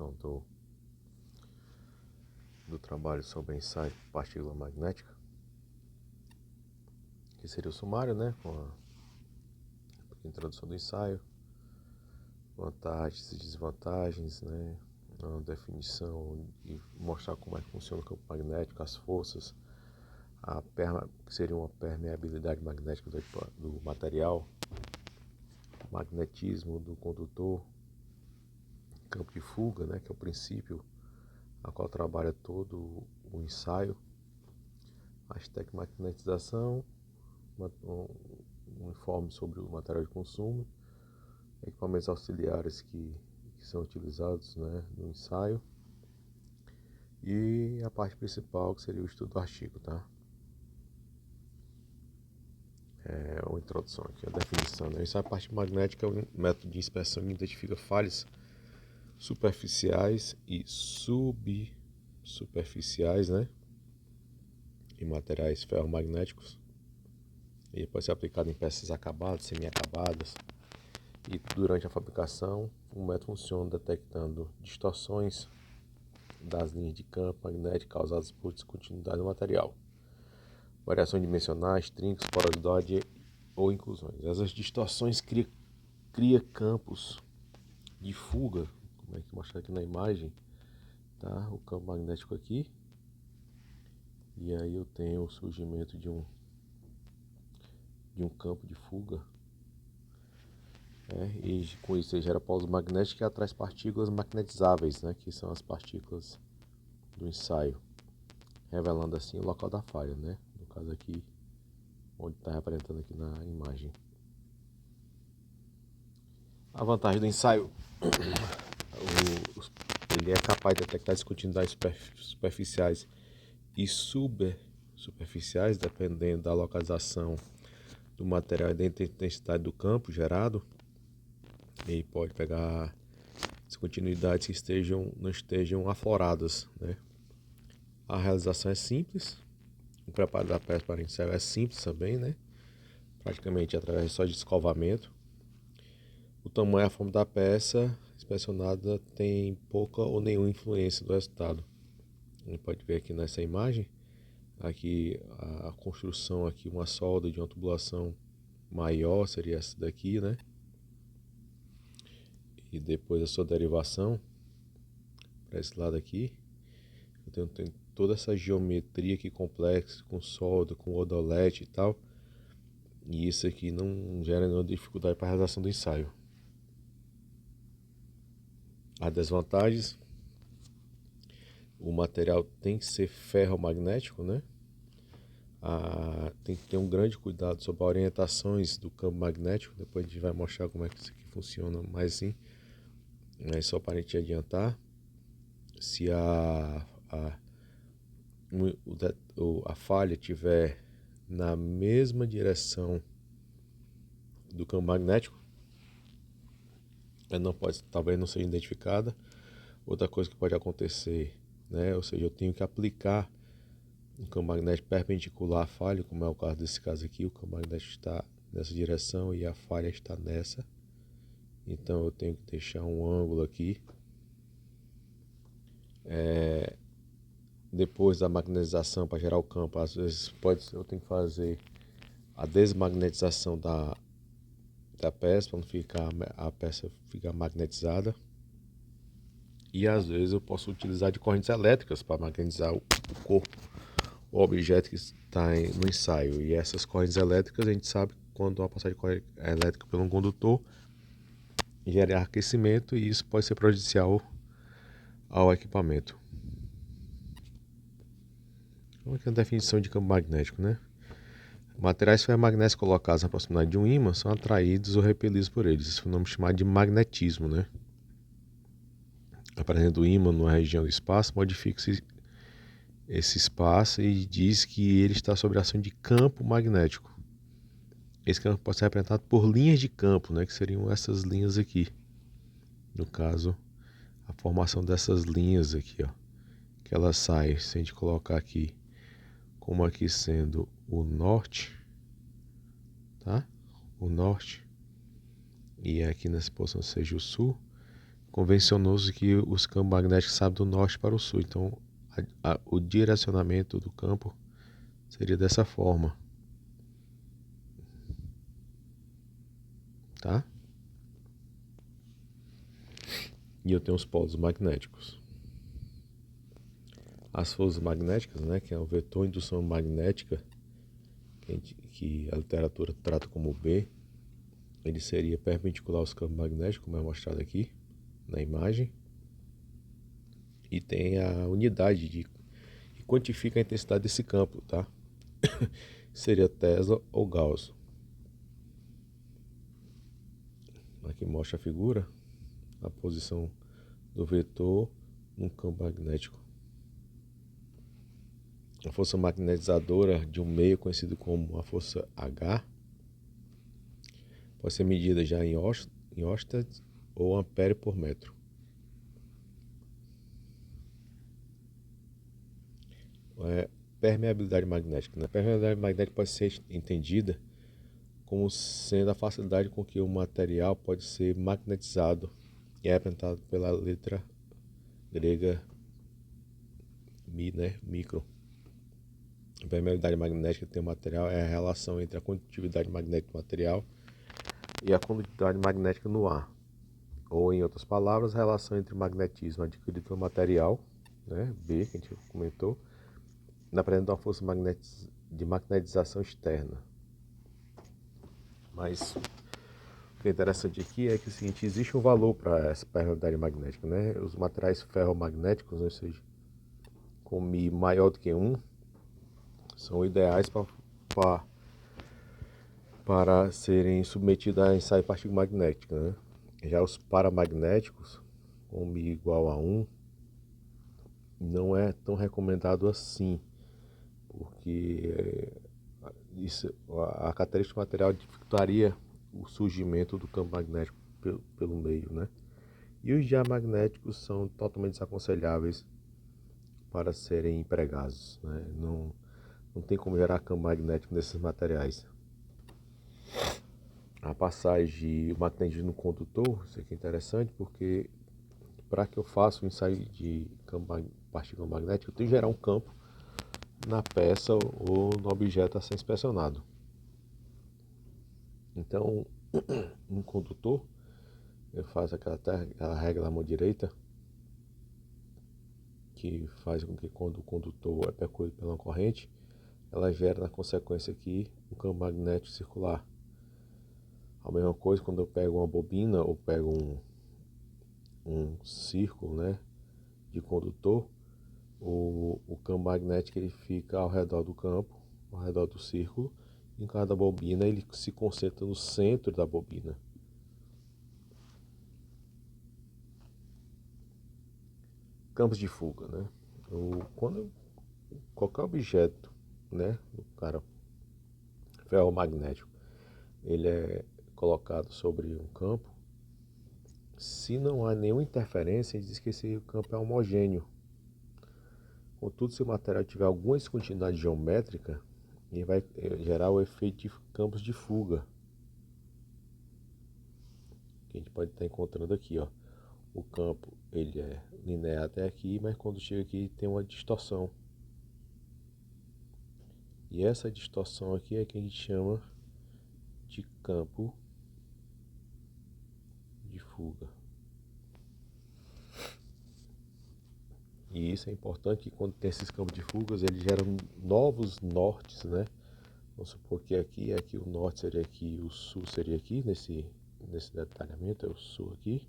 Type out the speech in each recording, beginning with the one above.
continuação do trabalho sobre ensaio de partícula magnética, que seria o sumário, né, com a introdução do ensaio, vantagens e desvantagens, né, a definição e mostrar como é que funciona o campo magnético, as forças, que seria uma permeabilidade magnética do material, magnetismo do condutor, campo de fuga, né, que é o princípio a qual trabalha todo o ensaio, hashtag magnetização, um informe sobre o material de consumo, equipamentos auxiliares que são utilizados, né, no ensaio, e a parte principal que seria o estudo do artigo, tá? Uma introdução aqui, a definição, né? O ensaio de partícula magnética é um método de inspeção que identifica falhas superficiais e subsuperficiais, né, em materiais ferromagnéticos. Ele pode ser aplicado em peças acabadas, semi-acabadas, e durante a fabricação o método funciona detectando distorções das linhas de campo magnético causadas por descontinuidade do material, variações dimensionais, trincos, porosidade ou inclusões. Essas distorções cria campos de fuga, como é que mostra aqui na imagem, tá? O campo magnético aqui, e aí eu tenho o surgimento de um campo de fuga, e com isso gera polos magnéticos que atrai partículas magnetizáveis, né, que são as partículas do ensaio, revelando assim o local da falha, né, no caso aqui, onde está representando aqui na imagem. A vantagem do ensaio, ele é capaz de detectar descontinuidades superficiais e superficiais, dependendo da localização do material e da intensidade do campo gerado. E pode pegar descontinuidades que não estejam afloradas, né? A realização é simples, o preparo da peça para ensaio é simples também, né? Praticamente através só de escovamento. O tamanho e a forma da peça inspecionada tem pouca ou nenhuma influência do resultado. A gente pode ver aqui nessa imagem, aqui a construção, aqui uma solda de uma tubulação maior seria essa daqui, né? E depois a sua derivação para esse lado aqui, eu tenho toda essa geometria aqui complexa, com solda, com odolete e tal, e isso aqui não gera nenhuma dificuldade para a realização do ensaio. As desvantagens: o material tem que ser ferromagnético, né? Tem que ter um grande cuidado sobre as orientações do campo magnético. Depois a gente vai mostrar como é que isso aqui funciona mais assim. É só para a gente adiantar. Se a falha estiver na mesma direção do campo magnético, ela talvez não seja identificada. Outra coisa que pode acontecer, né? Ou seja, eu tenho que aplicar um campo magnético perpendicular à falha, como é o caso desse caso aqui. O campo magnético está nessa direção e a falha está nessa. Então eu tenho que deixar um ângulo aqui. Depois da magnetização para gerar o campo, às vezes eu tenho que fazer a desmagnetização da peça para não ficar a peça ficar magnetizada. E às vezes eu posso utilizar de correntes elétricas para magnetizar o corpo, o objeto que está no ensaio. E essas correntes elétricas, a gente sabe que quando uma passagem de corrente elétrica por um condutor gera aquecimento, e isso pode ser prejudicial ao equipamento. Então aqui é a definição de campo magnético, né? Materiais ferromagnéticos colocados na proximidade de um ímã são atraídos ou repelidos por eles. Esse fenômeno é chamado de magnetismo, né? A presença do ímã numa região do espaço modifica esse espaço e diz que ele está sob a ação de campo magnético. Esse campo pode ser representado por linhas de campo, né? Que seriam essas linhas aqui. No caso, a formação dessas linhas aqui, ó, que elas saem, se a gente colocar aqui como aqui sendo o norte, tá? O norte, e aqui nessa posição seja o sul, convencionou-se que os campos magnéticos sabem do norte para o sul. Então, o direcionamento do campo seria dessa forma, tá? E eu tenho os polos magnéticos. As forças magnéticas, né, que é o vetor indução magnética, que a literatura trata como B, ele seria perpendicular aos campos magnéticos, como é mostrado aqui na imagem. E tem a unidade que quantifica a intensidade desse campo, tá? Seria Tesla ou Gauss. Aqui mostra a figura, a posição do vetor no campo magnético. A força magnetizadora de um meio, conhecido como a força H, pode ser medida já em Oersted ou ampere por metro. Permeabilidade magnética. A permeabilidade magnética pode ser entendida como sendo a facilidade com que o material pode ser magnetizado, e é representado pela letra grega Mi, né? Micro. A permeabilidade magnética tem o material é a relação entre a condutividade magnética do material e a condutividade magnética no ar. Ou, em outras palavras, a relação entre o magnetismo adquirido pelo material, né, B, que a gente comentou, na presença de uma força de magnetização externa. Mas o que é interessante aqui é que o seguinte, existe um valor para essa permeabilidade magnética, né? Os materiais ferromagnéticos, ou seja, com Mi maior do que 1, são ideais para serem submetidos a ensaio de partícula magnética, né? Já os paramagnéticos, com Mi igual a 1, não é tão recomendado assim, porque a característica do material dificultaria o surgimento do campo magnético pelo meio, né? E os diamagnéticos são totalmente desaconselháveis para serem empregados, né? Não tem como gerar campo magnético nesses materiais. A passagem do magnetismo no condutor, isso aqui é interessante porque para que eu faça um ensaio de partícula magnética, eu tenho que gerar um campo na peça ou no objeto a ser inspecionado. Então, no condutor, eu faço aquela regra da mão direita, que faz com que quando o condutor é percorrido pela corrente, ela gera na consequência aqui um campo magnético circular. A mesma coisa quando eu pego uma bobina ou pego um círculo, né, de condutor, o campo magnético ele fica ao redor do campo, ao redor do círculo. Em cada bobina ele se concentra no centro da bobina. Campos de fuga, né? Quando qualquer objeto, né, o cara ferromagnético, ele é colocado sobre um campo, se não há nenhuma interferência, ele diz que esse campo é homogêneo. Contudo, se o material tiver alguma descontinuidade geométrica, ele vai gerar o efeito de campos de fuga, que a gente pode estar encontrando aqui, ó. O campo ele é linear até aqui, mas quando chega aqui tem uma distorção. E essa distorção aqui é que a gente chama de campo de fuga. E isso é importante, que quando tem esses campos de fugas, eles geram novos nortes, né? Vamos supor que aqui o norte seria aqui, o sul seria aqui, nesse detalhamento, é o sul aqui,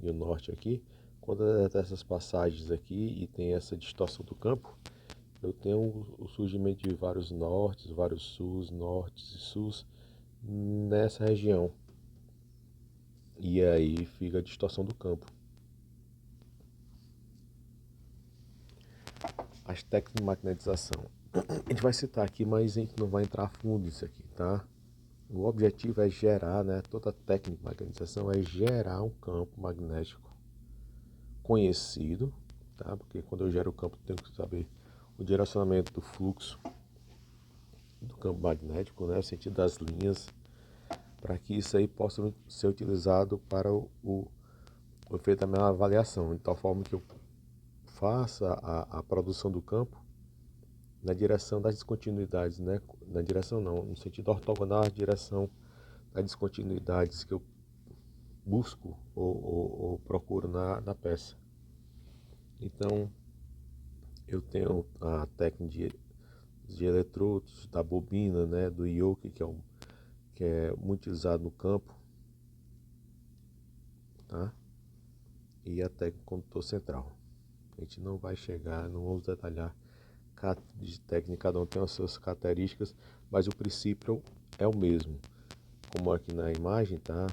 e o norte aqui. Quando essas passagens aqui e tem essa distorção do campo, eu tenho o surgimento de vários nortes, vários sus, nortes e sus nessa região. E aí fica a distorção do campo. As técnicas de magnetização. A gente vai citar aqui, mas a gente não vai entrar a fundo nisso aqui, tá? O objetivo é gerar, né? Toda técnica de magnetização é gerar um campo magnético conhecido, tá? Porque quando eu gero o campo, eu tenho que saber o direcionamento do fluxo do campo magnético, né? O sentido das linhas, para que isso aí possa ser utilizado para foi feita a minha avaliação, de tal forma que eu faça a produção do campo na direção das descontinuidades, né? Na direção não, no sentido ortogonal à direção das descontinuidades que eu busco ou procuro na peça. Então, eu tenho a técnica de eletrodos, da bobina, né? Do yoke, que é muito utilizado no campo, tá? E a técnica condutor central. A gente não vai chegar, não vamos detalhar cada de técnica, cada um tem as suas características, mas o princípio é o mesmo. Como aqui na imagem, tá?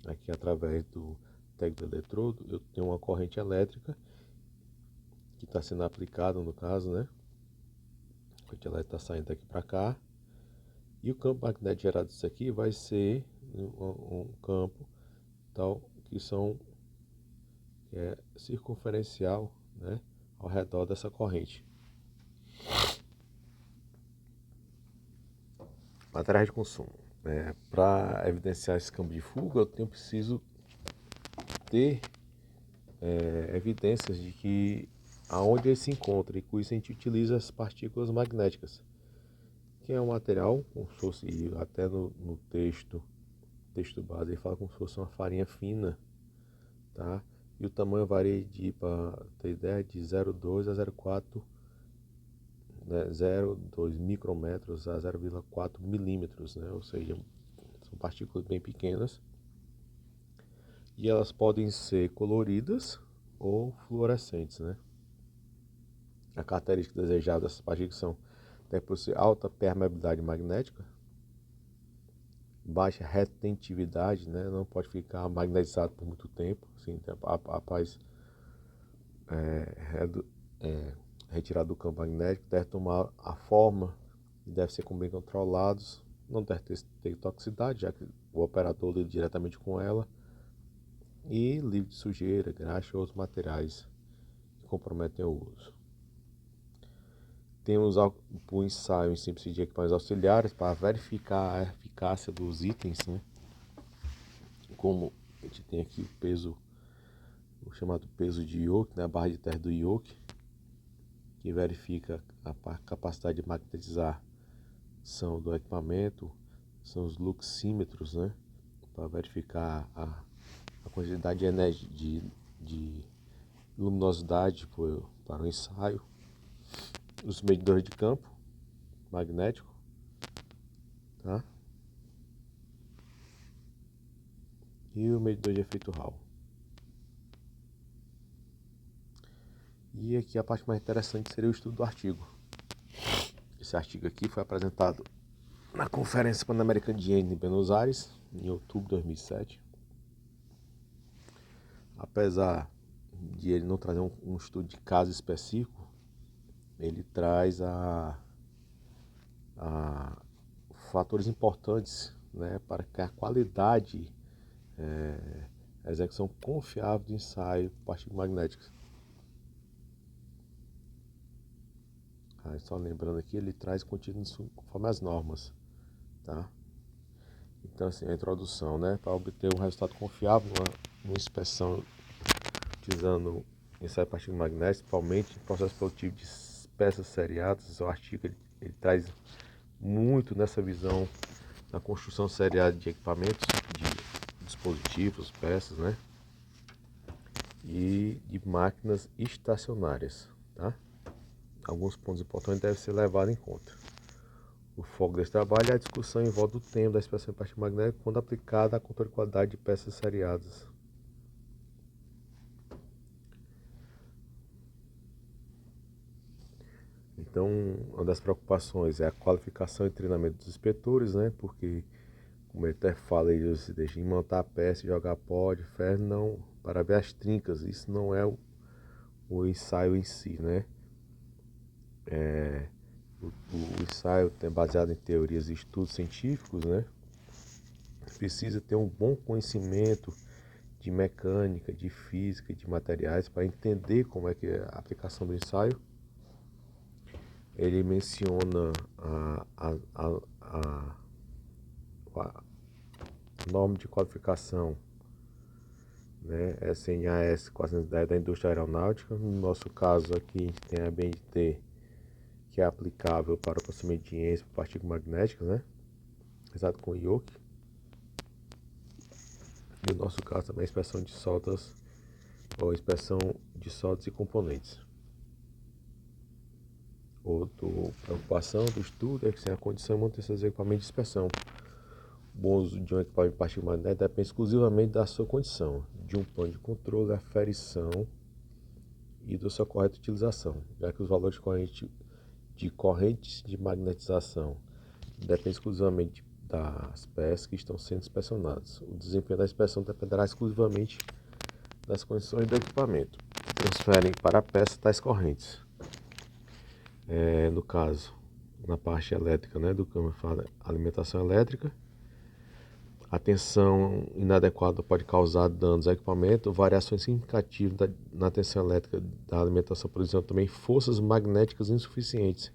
Aqui através do técnico do eletrodo, eu tenho uma corrente elétrica que está sendo aplicada, no caso, né? A corrente elétrica está saindo daqui para cá. E o campo magnético gerado disso aqui vai ser um campo tal que é circunferencial, né? Ao redor dessa corrente. Materiais de consumo. Para evidenciar esse campo de fuga, eu preciso ter evidências de que aonde ele se encontra, e com isso a gente utiliza as partículas magnéticas, que é um material, como se fosse, até no texto base, ele fala como se fosse uma farinha fina, tá? E o tamanho varia para ter ideia, de 0,2 a 0,4, né? 0,2 micrômetros a 0,4 milímetros, né? Ou seja, são partículas bem pequenas. E elas podem ser coloridas ou fluorescentes, né? A característica desejada dessas partículas são deve possuir alta permeabilidade magnética, baixa retentividade, né? Não pode ficar magnetizado por muito tempo, assim, após retirar do campo magnético, deve tomar a forma e deve ser bem controlados, não deve ter toxicidade, já que o operador lida diretamente com ela, e livre de sujeira, graxa ou outros materiais que comprometem o uso. Temos o ensaio em síntese de equipamentos auxiliares para verificar a eficácia dos itens, né? Como a gente tem aqui o peso, o chamado peso de Yoke, né? A barra de terra do Yoke, que verifica a capacidade de magnetização do equipamento, são os luxímetros, né? Para verificar a quantidade de energia, de luminosidade para o ensaio. Os medidores de campo magnético, tá? E o medidor de efeito Hall. E aqui a parte mais interessante seria o estudo do artigo. Esse artigo aqui foi apresentado na Conferência Pan-Americana de Engenharia em Buenos Aires, em outubro de 2007. Apesar de ele não trazer um estudo de caso específico, ele traz fatores importantes, né, para que a qualidade, a execução confiável do ensaio por partículas magnéticas. Só lembrando aqui, ele traz contido conforme as normas, tá? Então, assim, a introdução, né, para obter um resultado confiável numa inspeção utilizando ensaio de partículas magnéticas, principalmente em processo produtivo de peças seriadas. O artigo ele traz muito nessa visão na construção seriada de equipamentos, de dispositivos, peças, né, e de máquinas estacionárias, tá? Alguns pontos importantes devem ser levados em conta. O foco desse trabalho é a discussão em volta do tema da inspeção de partícula magnética quando aplicada a controle de qualidade de peças seriadas. Então, uma das preocupações é a qualificação e treinamento dos inspetores, né? Porque, como ele até fala, eles se deixam montar a peça, jogar pó de ferro, não, para ver as trincas. Isso não é o ensaio em si, né? O ensaio é baseado em teorias e estudos científicos, né? Precisa ter um bom conhecimento de mecânica, de física, de materiais para entender como é que é a aplicação do ensaio. Ele menciona a norma de qualificação né? SNAS 410 da indústria aeronáutica. No nosso caso aqui a gente tem a BNT, que é aplicável para o processamento de íons por partículas magnéticas, né? Exato, com yoke. E no nosso caso também a inspeção de soldas ou inspeção de soldas e componentes. Outra preocupação do estudo é que sem a condição de manter seus equipamentos de inspeção. O bom uso de um equipamento de partícula magnética depende exclusivamente da sua condição, de um plano de controle, aferição e da sua correta utilização, já que os valores de correntes de magnetização dependem exclusivamente das peças que estão sendo inspecionadas. O desempenho da inspeção dependerá exclusivamente das condições do equipamento, que transferem para a peça tais correntes. No caso, na parte elétrica, né, do câmbio, fala alimentação elétrica. A tensão inadequada pode causar danos ao equipamento, variações significativas na tensão elétrica da alimentação, por exemplo, também forças magnéticas insuficientes,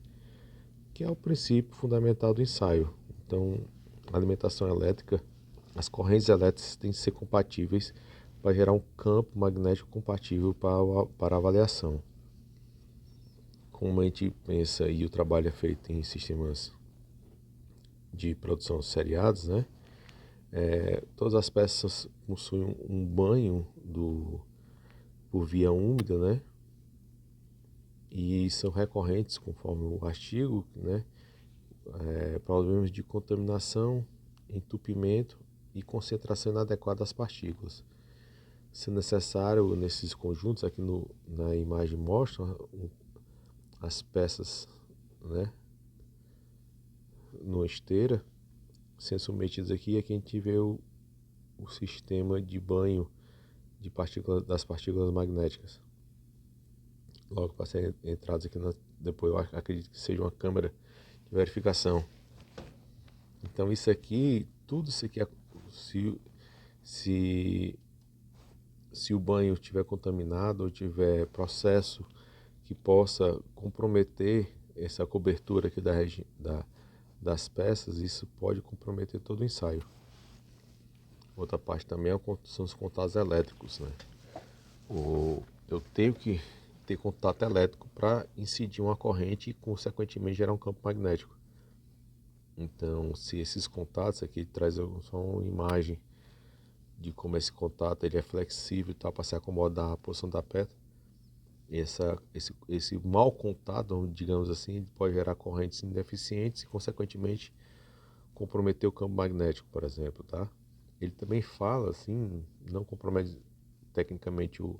que é o princípio fundamental do ensaio. Então, a alimentação elétrica, as correntes elétricas têm que ser compatíveis para gerar um campo magnético compatível para a avaliação. Como a gente pensa e o trabalho é feito em sistemas de produção seriados, né? Todas as peças possuem um banho por via úmida, né? E são recorrentes, conforme o artigo, né? Problemas de contaminação, entupimento e concentração inadequada das partículas. Se necessário, nesses conjuntos, aqui na imagem mostra as peças, né? Numa esteira, sendo submetidas aqui, aqui a gente vê o sistema de banho das partículas magnéticas. Logo para serem entrados aqui, depois eu acredito que seja uma câmera de verificação. Então isso aqui, tudo isso aqui, se o banho estiver contaminado ou tiver processo que possa comprometer essa cobertura aqui das peças, isso pode comprometer todo o ensaio. Outra parte também são os contatos elétricos, né? Eu tenho que ter contato elétrico para incidir uma corrente e, consequentemente, gerar um campo magnético. Então, se esses contatos aqui traz só uma imagem de como esse contato ele é flexível e tal para se acomodar à posição da peça, esse mau contato, digamos assim, pode gerar correntes ineficientes e, consequentemente, comprometer o campo magnético, por exemplo, tá? Ele também fala, assim, não compromete tecnicamente o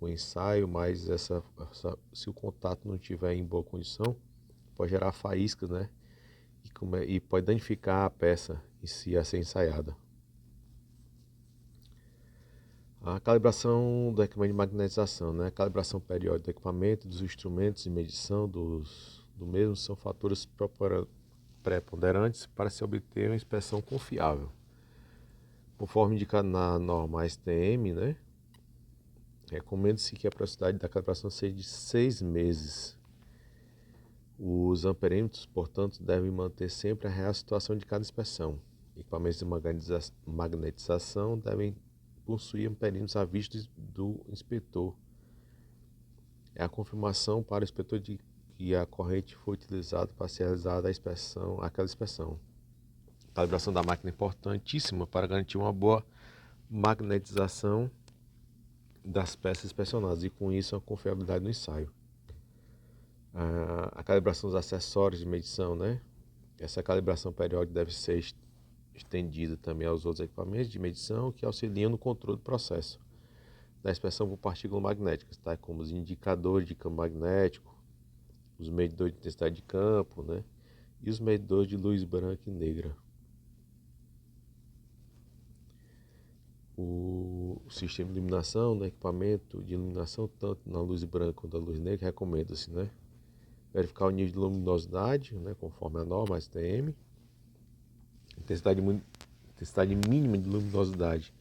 ensaio, mas se o contato não estiver em boa condição, pode gerar faíscas, né? E pode danificar a peça em si a ser ensaiada. A calibração do equipamento de magnetização, né? A calibração periódica do equipamento, dos instrumentos de medição do mesmo são fatores preponderantes para se obter uma inspeção confiável. Conforme indicado na norma ASTM, né? Recomenda-se que a periodicidade da calibração seja de 6 meses. Os amperímetros, portanto, devem manter sempre a real situação de cada inspeção. Equipamentos de magnetização devem possuir amperímetros à vista do inspetor. É a confirmação para o inspetor de que a corrente foi utilizada para ser realizada aquela inspeção. A calibração da máquina é importantíssima para garantir uma boa magnetização das peças inspecionadas e, com isso, a confiabilidade no ensaio. A calibração dos acessórios de medição, né? Essa calibração periódica deve ser estendida também aos outros equipamentos de medição que auxiliam no controle do processo da inspeção por partículas magnéticas, tá? Como os indicadores de campo magnético, os medidores de intensidade de campo, né? E os medidores de luz branca e negra. O sistema de iluminação, né? Equipamento de iluminação, tanto na luz branca quanto na luz negra, recomenda-se, né? Verificar o nível de luminosidade, né? Conforme a norma STM. Intensidade mínima de luminosidade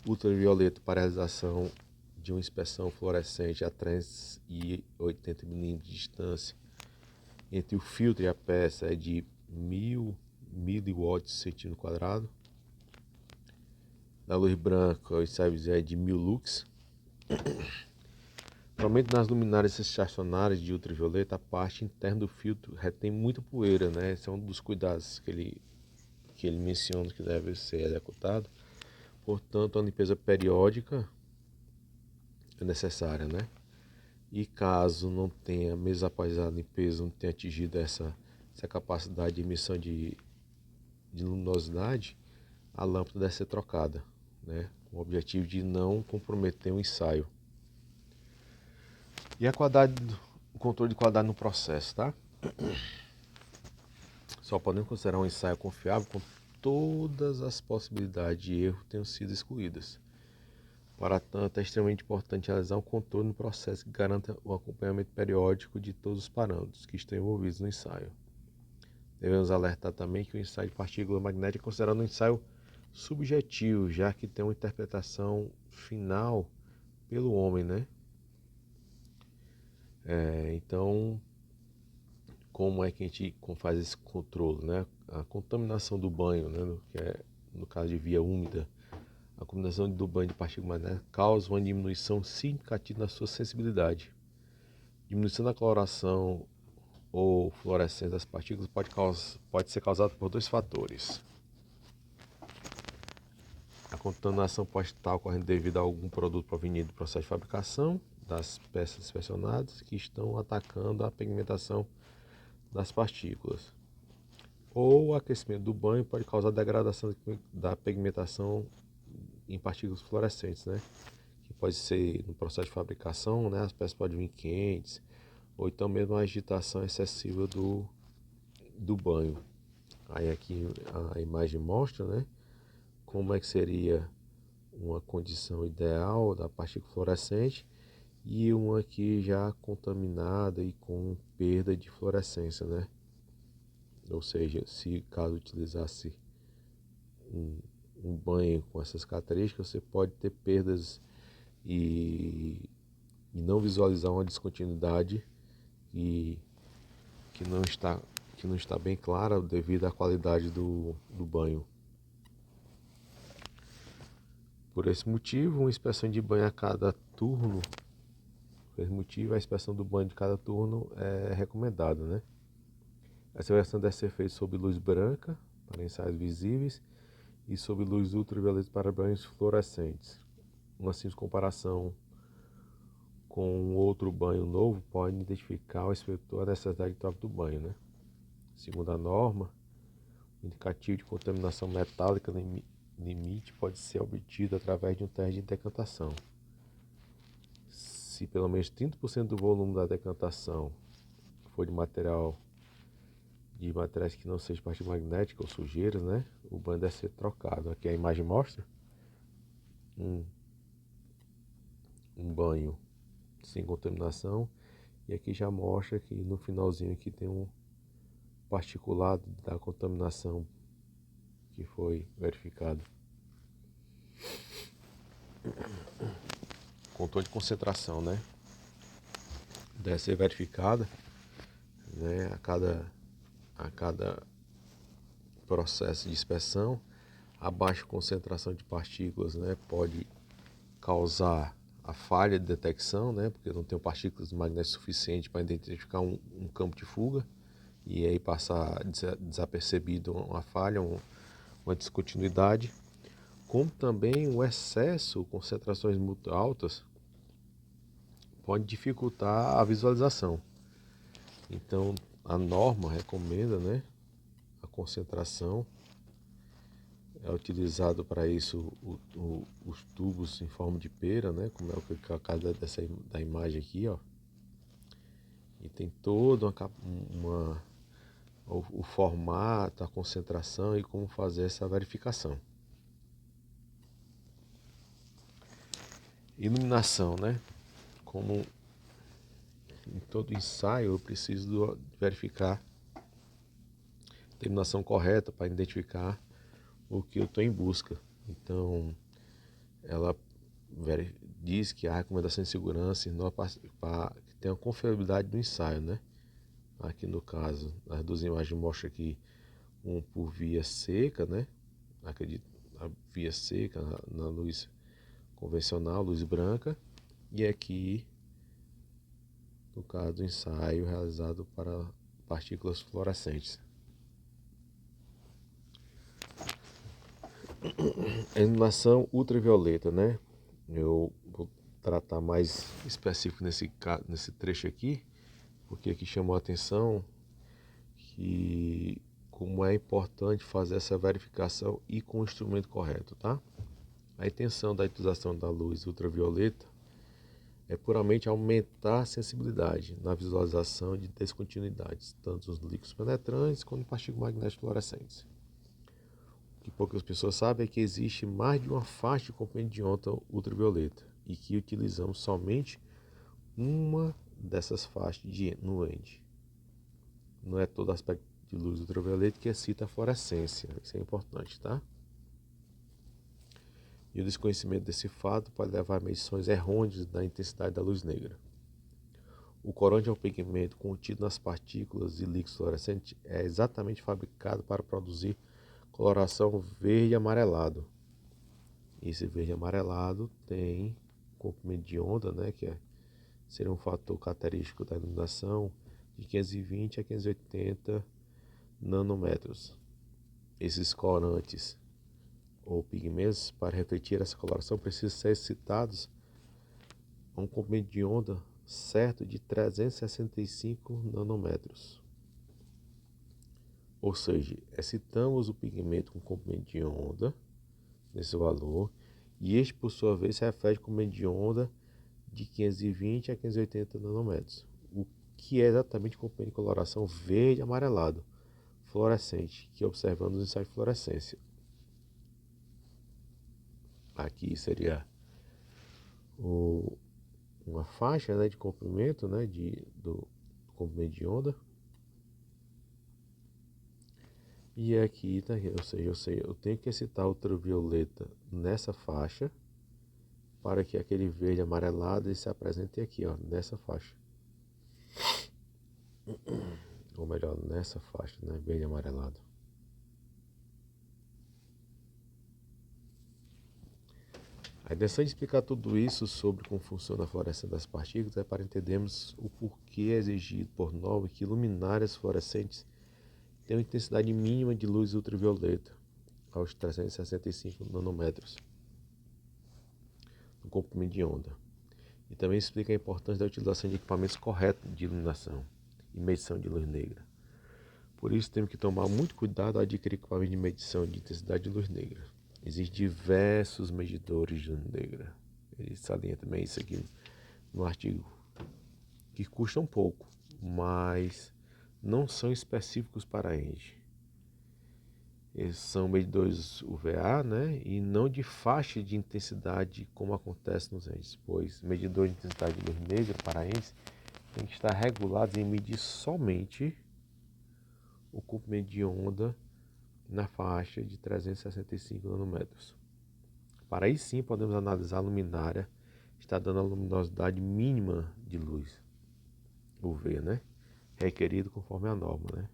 ultravioleta para a realização de uma inspeção fluorescente a 380 mm de distância entre o filtro e a peça é de 1000 mW/cm². da luz branca, o ensaio é de 1000 lux. Normalmente nas luminárias estacionárias de ultravioleta, a parte interna do filtro retém muita poeira, né? Esse é um dos cuidados que ele menciona que deve ser executado. Portanto, a limpeza periódica é necessária, né? E caso não tenha, mesmo após a limpeza, não tenha atingido essa capacidade de emissão de luminosidade, a lâmpada deve ser trocada, né? Com o objetivo de não comprometer o ensaio. E o controle de qualidade no processo, tá? Só podemos considerar um ensaio confiável quando todas as possibilidades de erro tenham sido excluídas. Para tanto, é extremamente importante realizar um controle no processo que garanta o acompanhamento periódico de todos os parâmetros que estão envolvidos no ensaio. Devemos alertar também que o ensaio de partícula magnética é considerado um ensaio subjetivo, já que tem uma interpretação final pelo homem, né? Então, como é que a gente faz esse controle, né? A contaminação do banho, né? Que é no caso de via úmida, a contaminação do banho de partícula magnética causa uma diminuição significativa na sua sensibilidade. Diminuição da coloração ou fluorescência das partículas pode ser causada por dois fatores. A contaminação pode estar ocorrendo devido a algum produto proveniente do processo de fabricação das peças inspecionadas que estão atacando a pigmentação das partículas. Ou o aquecimento do banho pode causar degradação da pigmentação em partículas fluorescentes, né? Que pode ser no processo de fabricação, né? As peças podem vir quentes, ou então mesmo a agitação excessiva do banho. Aí aqui a imagem mostra, né? Como é que seria uma condição ideal da partícula fluorescente e uma aqui já contaminada e com perda de fluorescência, né? Ou seja, se caso utilizasse um banho com essas características, você pode ter perdas e não visualizar uma descontinuidade e que não está bem clara devido à qualidade do banho. Por esse motivo, uma inspeção de banho a cada turno, por esse motivo, a inspeção do banho de cada turno é recomendada, né? Essa versão deve ser feita sob luz branca, para ensaios visíveis, e sob luz ultravioleta para banhos fluorescentes. Uma simples comparação com um outro banho novo pode identificar ao inspetor a necessidade de troca do banho, né? Segundo a norma, o indicativo de contaminação metálica limite pode ser obtido através de um teste de decantação. Se pelo menos 30% do volume da decantação for de materiais que não sejam partícula magnética ou sujeiras, né? O banho deve ser trocado. Aqui a imagem mostra um banho sem contaminação, e aqui já mostra que no finalzinho aqui tem um particulado da contaminação que foi verificado. Controle de concentração, né? Deve ser verificada, né? A cada processo de inspeção, a baixa concentração de partículas, né, pode causar a falha de detecção, né, porque não tem partículas de magnésio suficiente para identificar um campo de fuga e aí passar desapercebido uma falha, uma descontinuidade, como também o excesso, concentrações muito altas, pode dificultar a visualização. Então, a norma recomenda, né, a concentração. É utilizado para isso os tubos em forma de pera, né, como é o caso da imagem aqui, ó. E tem todo o formato, a concentração e como fazer essa verificação. Iluminação, né? Como em todo ensaio, eu preciso verificar a iluminação correta para identificar o que eu estou em busca. Então, ela diz que a recomendação de segurança para que tenha confiabilidade do ensaio, né? Aqui no caso, as duas imagens mostram aqui um por via seca, né? Acredito, na via seca, na luz convencional, luz branca, e aqui, no caso do ensaio realizado para partículas fluorescentes. A iluminação ultravioleta, né? Eu vou tratar mais específico nesse trecho aqui, porque aqui chamou a atenção que como é importante fazer essa verificação e com o instrumento correto, tá? A intenção da utilização da luz ultravioleta é puramente aumentar a sensibilidade na visualização de descontinuidades, tanto nos líquidos penetrantes quanto em partículas magnéticas fluorescentes. O que poucas pessoas sabem é que existe mais de uma faixa de comprimento de onda ultravioleta e que utilizamos somente uma dessas faixas no END. Não é todo aspecto de luz ultravioleta que excita a fluorescência, isso é importante, tá? E o desconhecimento desse fato pode levar a medições errôneas da intensidade da luz negra. O corante é um pigmento contido nas partículas de líquidos fluorescentes, é exatamente fabricado para produzir coloração verde amarelado. Esse verde amarelado tem comprimento de onda, né, seria um fator característico da iluminação de 520 a 580 nanômetros. Esses corantes ou pigmentos, para refletir essa coloração, precisam ser excitados a um comprimento de onda certo de 365 nanômetros. Ou seja, excitamos o pigmento com comprimento de onda nesse valor, e este por sua vez se reflete com comprimento de onda de 520 a 580 nanômetros, o que é exatamente o comprimento de coloração verde amarelado fluorescente que observamos no ensaio de fluorescência. Aqui seria uma faixa, né, de comprimento, né, do comprimento de onda. E aqui, tá, ou seja, eu tenho que excitar ultravioleta nessa faixa para que aquele verde amarelado ele se apresente aqui, ó, nessa faixa. Ou melhor, nessa faixa, né, verde amarelado. A intenção de explicar tudo isso sobre como funciona a fluorescência das partículas é para entendermos o porquê é exigido por norma que luminárias fluorescentes tenham intensidade mínima de luz ultravioleta, aos 365 nanômetros, no comprimento de onda. E também explica a importância da utilização de equipamentos corretos de iluminação e medição de luz negra. Por isso, temos que tomar muito cuidado ao adquirir equipamento de medição de intensidade de luz negra. Existem diversos medidores de luz negra. Ele salienta também isso aqui no artigo, que custam pouco, mas não são específicos para a ENGE. Eles são medidores UVA, né, e não de faixa de intensidade como acontece nos ENGEs, pois medidores de intensidade de luz negra para a ENGE têm que estar regulados em medir somente o comprimento de onda na faixa de 365 nanômetros. Para aí sim podemos analisar a luminária está dando a luminosidade mínima de luz, UV, né? Requerido conforme a norma, né?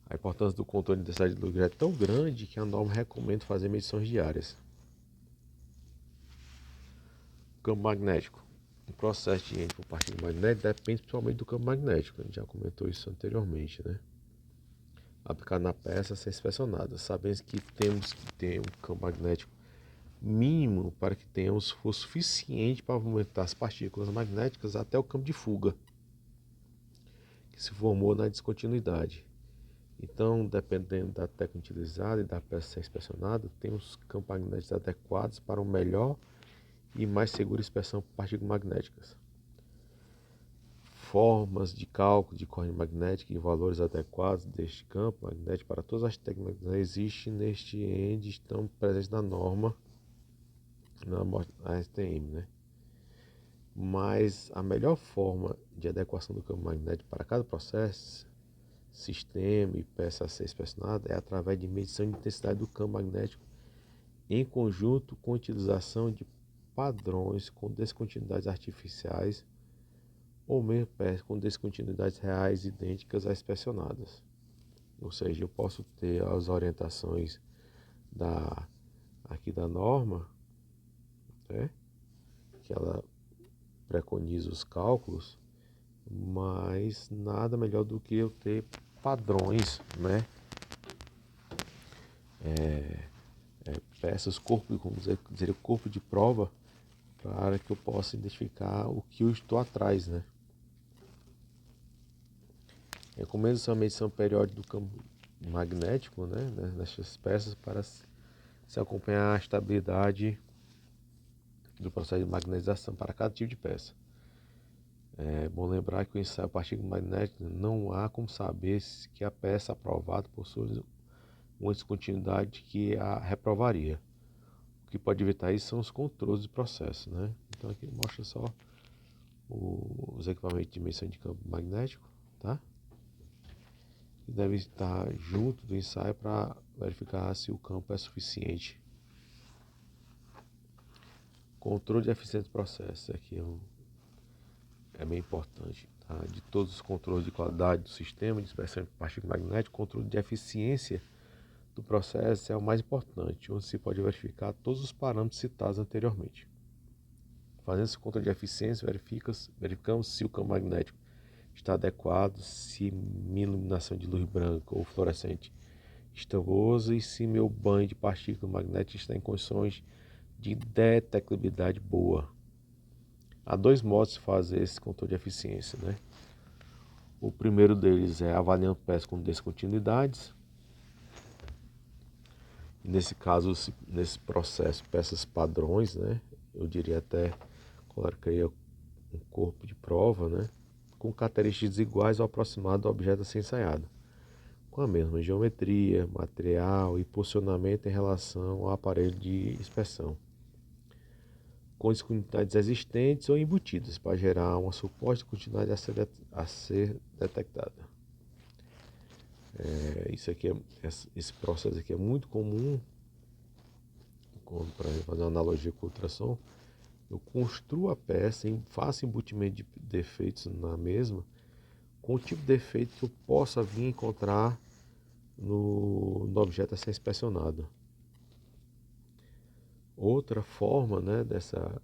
A importância do controle de intensidade de luz é tão grande que a norma recomenda fazer medições diárias. Campo magnético. O processo de entro por partícula magnética depende principalmente do campo magnético. A gente já comentou isso anteriormente, né? Aplicado na peça a ser inspecionada. Sabemos que temos que ter um campo magnético mínimo para que tenhamos força suficiente para movimentar as partículas magnéticas até o campo de fuga, que se formou na descontinuidade. Então, dependendo da técnica utilizada e da peça ser inspecionada, temos campos magnéticos adequados para uma melhor e mais segura inspeção por partículas magnéticas. Formas de cálculo de corrente magnética e valores adequados deste campo magnético para todas as técnicas que existem neste END estão presentes na norma, na ASTM, né? Mas a melhor forma de adequação do campo magnético para cada processo, sistema e peça a ser inspecionada é através de medição de intensidade do campo magnético em conjunto com a utilização de padrões com descontinuidades artificiais ou mesmo peças com descontinuidades reais idênticas às inspecionadas. Ou seja, eu posso ter as orientações aqui da norma, né, que ela preconiza os cálculos, mas nada melhor do que eu ter padrões, né, peças, corpo, como dizer, corpo de prova, para que eu possa identificar o que eu estou atrás, né. Recomendo essa medição periódica do campo magnético, né, nessas peças para se acompanhar a estabilidade do processo de magnetização para cada tipo de peça. É bom lembrar que o ensaio partícula magnética não há como saber se que a peça aprovada possui uma descontinuidade que a reprovaria. O que pode evitar isso são os controles de processo, né? Então aqui mostra só os equipamentos de medição de campo magnético, tá? Que devem estar junto do ensaio para verificar se o campo é suficiente. Controle de eficiência do processo, aqui é bem importante, tá? De todos os controles de qualidade do sistema de dispersão de partículas magnéticas, o controle de eficiência do processo é o mais importante, onde se pode verificar todos os parâmetros citados anteriormente. Fazendo esse controle de eficiência, verificamos se o campo magnético está adequado, se minha iluminação de luz branca ou fluorescente está boa e se meu banho de partículas magnéticas está em condições de detectabilidade boa. Há dois modos de fazer esse controle de eficiência, né? O primeiro deles é avaliando peças com descontinuidades. Nesse caso, nesse processo, peças padrões, né? Eu diria até, colocaria um corpo de prova, né? Com características iguais ou aproximadas do objeto a ser ensaiado, com a mesma geometria, material e posicionamento em relação ao aparelho de inspeção, com descontinuidades existentes ou embutidas, para gerar uma suposta continuidade a ser detectada. Esse processo aqui é muito comum, para fazer uma analogia com o ultrassom. Eu construo a peça, faço embutimento de defeitos na mesma, com o tipo de defeito que eu possa vir encontrar no objeto a ser inspecionado. Outra forma, né, dessa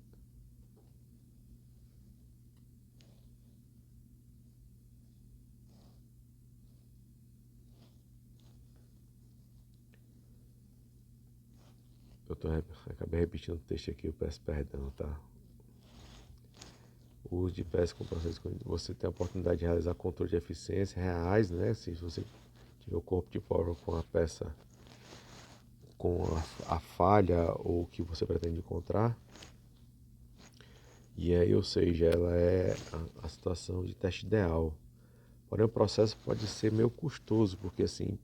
acabei repetindo o texto aqui, eu peço perdão, tá? O uso de peças com processo, você tem a oportunidade de realizar controle de eficiência reais, né? Se você tiver o corpo de prova com a peça, com a falha ou o que você pretende encontrar. E aí, ou seja, ela é a situação de teste ideal. Porém, o processo pode ser meio custoso, porque assim,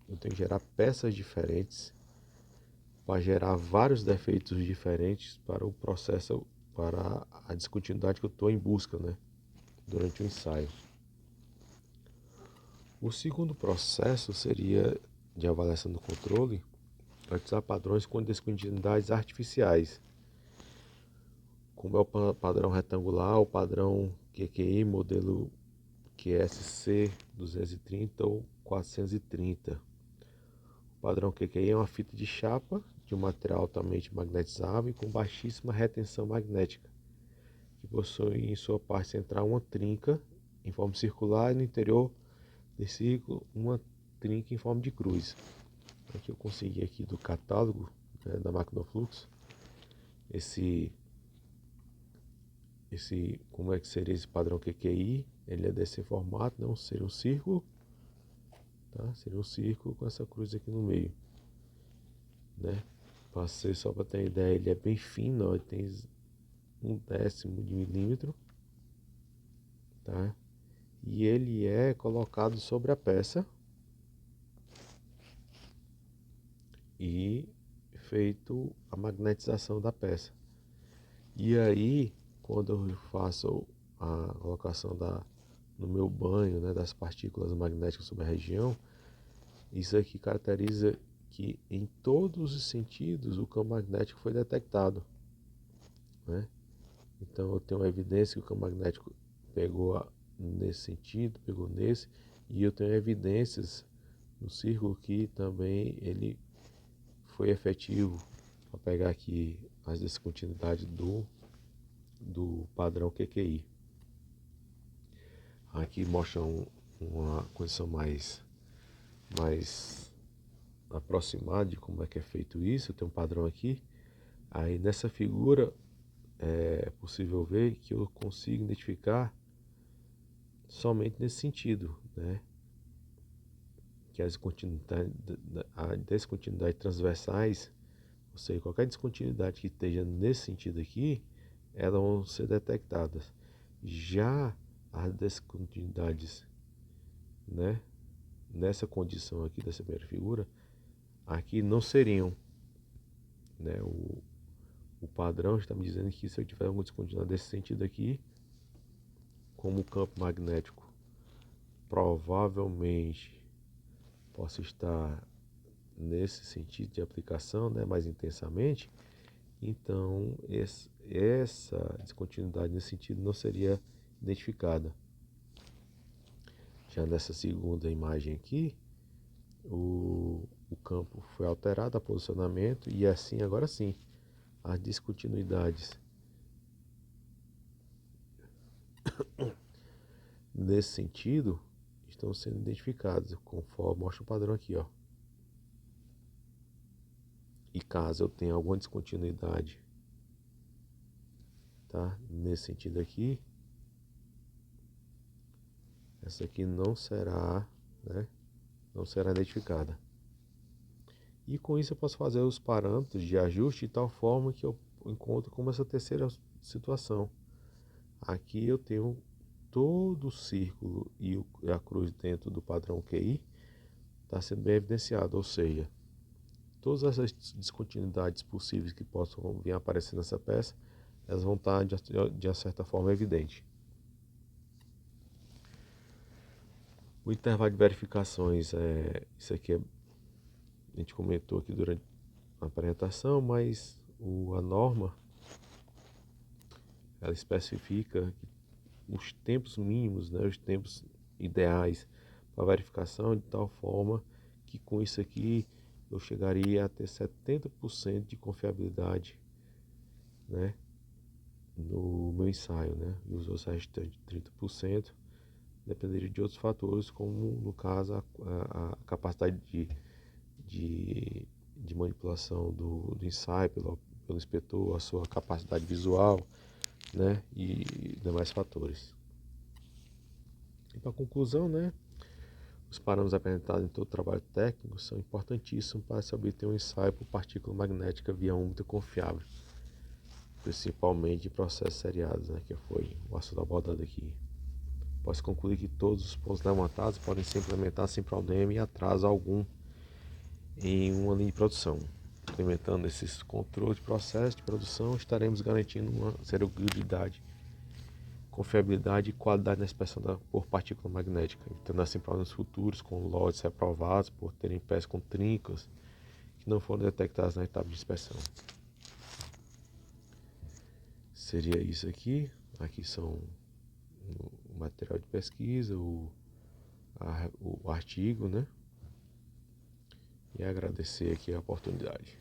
eu tenho que gerar peças diferentes para gerar vários defeitos diferentes para o processo, para a descontinuidade que eu estou em busca, né, durante o ensaio. O segundo processo seria de avaliação do controle, para utilizar padrões com descontinuidades artificiais, como é o padrão retangular, o padrão QQI, modelo QSC 230 ou 430. O padrão QQI é uma fita de chapa de um material altamente magnetizável e com baixíssima retenção magnética, que possui em sua parte central uma trinca em forma circular e no interior desse círculo uma trinca em forma de cruz. Aqui eu consegui aqui do catálogo, né, da Magnaflux como é que seria esse padrão QQI. Ele é desse formato, não seria um círculo, tá? Seria um círculo com essa cruz aqui no meio, né? Passei só para ter ideia, ele é bem fino, ó, ele tem 1/10 de milímetro, tá? E ele é colocado sobre a peça e feito a magnetização da peça. E aí, quando eu faço a colocação no meu banho, né, das partículas magnéticas sobre a região, isso aqui caracteriza que em todos os sentidos o campo magnético foi detectado, né? Então eu tenho uma evidência que o campo magnético pegou nesse sentido, pegou nesse, e eu tenho evidências no círculo que também ele foi efetivo para pegar aqui as descontinuidades do padrão QQI. Aqui mostra uma condição mais aproximada de como é que é feito isso. Tem um padrão aqui. Aí nessa figura é possível ver que eu consigo identificar somente nesse sentido, né? Que as descontinuidades transversais, ou seja, qualquer descontinuidade que esteja nesse sentido aqui, elas vão ser detectadas. Já as descontinuidades, né, nessa condição aqui dessa primeira figura, aqui não seriam, né, o padrão está me dizendo que se eu tiver alguma descontinuidade desse sentido aqui, como o campo magnético provavelmente possa estar nesse sentido de aplicação, né, mais intensamente, então essa descontinuidade nesse sentido não seria identificada. Já nessa segunda imagem aqui, o campo foi alterado a posicionamento e assim, agora sim, as descontinuidades nesse sentido estão sendo identificadas conforme mostra o padrão aqui, ó. E caso eu tenha alguma descontinuidade, tá, nesse sentido aqui, essa aqui não será, né, não será identificada. E com isso eu posso fazer os parâmetros de ajuste de tal forma que eu encontro como essa terceira situação. Aqui eu tenho todo o círculo e a cruz dentro do padrão QI está sendo bem evidenciado, ou seja, todas essas descontinuidades possíveis que possam vir a aparecer nessa peça, elas vão estar de certa forma evidente. O intervalo de verificações, isso aqui a gente comentou aqui durante a apresentação, mas a norma ela especifica os tempos mínimos, né, os tempos ideais para verificação, de tal forma que com isso aqui eu chegaria a ter 70% de confiabilidade, né, no meu ensaio, né, e os outros restantes 30% dependeria de outros fatores, como no caso a capacidade de manipulação do ensaio pelo inspetor, a sua capacidade visual, né, e demais fatores. E para conclusão, né, os parâmetros apresentados em todo o trabalho técnico são importantíssimos para se obter um ensaio por partícula magnética via úmida confiável, principalmente em processos seriados, né, que foi o assunto abordado aqui. Posso concluir que todos os pontos levantados podem ser implementados sem problema e atraso algum em uma linha de produção. Implementando esses controles de processo de produção, estaremos garantindo uma seriedade, confiabilidade e qualidade na inspeção por partícula magnética, evitando assim problemas futuros com lotes reprovados por terem peças com trincas que não foram detectadas na etapa de inspeção. Seria isso aqui. Aqui são o material de pesquisa, o artigo, né? E agradecer aqui a oportunidade.